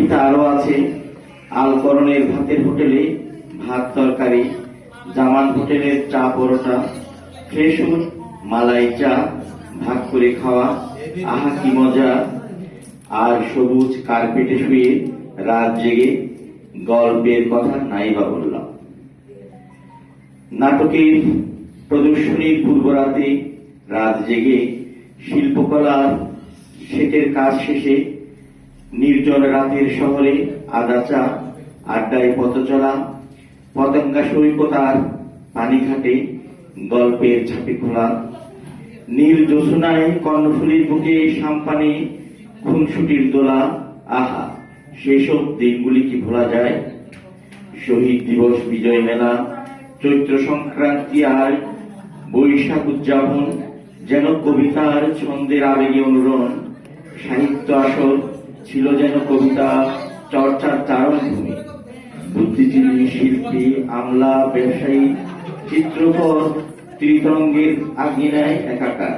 কবিতা আরো আছে, আলকরণের ভাতের হোটেলে ভাত তরকারি, জামান হোটেলের চা পরোটা, ফ্রেশুর মালাই চা ভাগ করে খাওয়া, আহা কি মজা। আর সবুজ কার্পেটে শুয়ে রাত জেগে গল্পের কথা নাই বা বললাম। নাটকের প্রদর্শনীর পূর্বরাতে রাত জেগে শিল্পকলার সেটের কাজ শেষে নির্জন রাতের শহরে আদা চা, আড্ডায় পথ চলা, পতঙ্গা সৈকত আর পানিঘাটে গল্পের ঝাঁপে খোলা, নীল জ্যোৎস্নায় কর্ণফুলীর বুকে সাম্পানে খুনসুটির দোলা। আহা, সেসব দিনগুলি কি ভোলা যায়? শহীদ দিবস, বিজয় মেলা, চৈত্র সংক্রান্তি আর বৈশাখ উদযাপন যেন কবিতার ছন্দের আবেগে অনুরণ। সাহিত্য আসর ছিল যেন কবিতা চর্চার চারণভূমি। বুদ্ধিজীবী, শিল্পী, আমলা, ব্যবসায়ী, চিত্রকর ত্রিতরঙ্গের আঙিনায় একাকার।